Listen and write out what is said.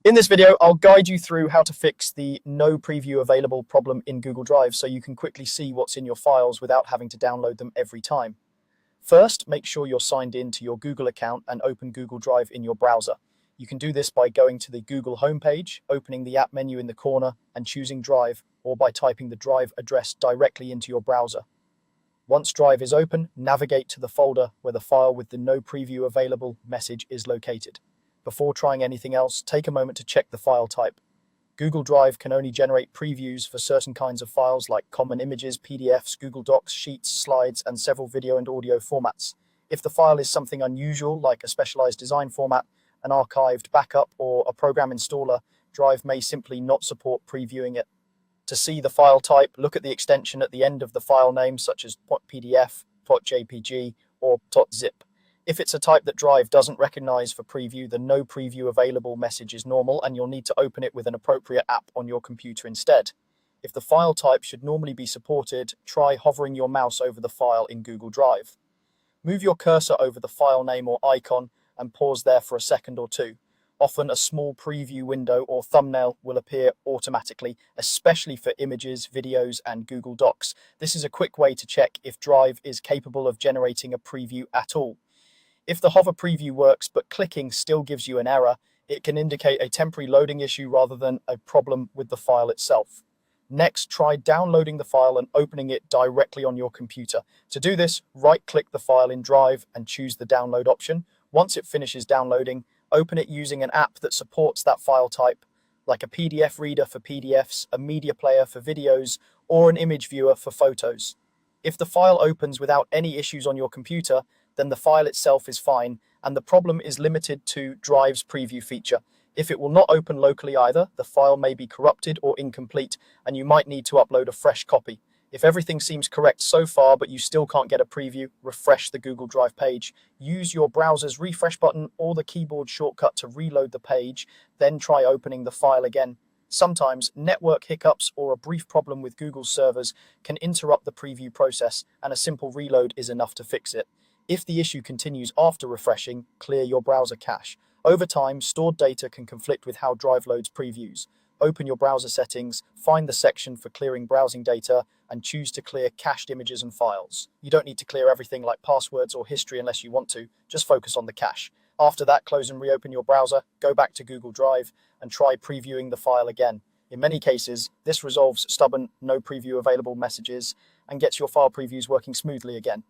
In this video, I'll guide you through how to fix the no preview available problem in Google Drive so you can quickly see what's in your files without having to download them every time. First, make sure you're signed in to your Google account and open Google Drive in your browser. You can do this by going to the Google homepage, opening the app menu in the corner and choosing Drive, or by typing the Drive address directly into your browser. Once Drive is open, navigate to the folder where the file with the no preview available message is located. Before trying anything else, take a moment to check the file type. Google Drive can only generate previews for certain kinds of files like common images, PDFs, Google Docs, Sheets, Slides, and several video and audio formats. If the file is something unusual, like a specialized design format, an archived backup, or a program installer, Drive may simply not support previewing it. To see the file type, look at the extension at the end of the file name, such as .pdf, .jpg, or .zip. If it's a type that Drive doesn't recognize for preview, the no preview available message is normal and you'll need to open it with an appropriate app on your computer instead. If the file type should normally be supported, try hovering your mouse over the file in Google Drive. Move your cursor over the file name or icon and pause there for a second or two. Often a small preview window or thumbnail will appear automatically, especially for images, videos, and Google Docs. This is a quick way to check if Drive is capable of generating a preview at all. If the hover preview works but clicking still gives you an error, it can indicate a temporary loading issue rather than a problem with the file itself. Next, try downloading the file and opening it directly on your computer. To do this, right-click the file in Drive and choose the download option. Once it finishes downloading, open it using an app that supports that file type, like a PDF reader for PDFs, a media player for videos, or an image viewer for photos. If the file opens without any issues on your computer, then the file itself is fine, and the problem is limited to Drive's preview feature. If it will not open locally either, the file may be corrupted or incomplete, and you might need to upload a fresh copy. If everything seems correct so far, but you still can't get a preview, refresh the Google Drive page. Use your browser's refresh button or the keyboard shortcut to reload the page, then try opening the file again. Sometimes network hiccups or a brief problem with Google's servers can interrupt the preview process, and a simple reload is enough to fix it. If the issue continues after refreshing, clear your browser cache. Over time, stored data can conflict with how Drive loads previews. Open your browser settings, find the section for clearing browsing data, and choose to clear cached images and files. You don't need to clear everything like passwords or history unless you want to, just focus on the cache. After that, close and reopen your browser, go back to Google Drive, and try previewing the file again. In many cases, this resolves stubborn no preview available messages and gets your file previews working smoothly again.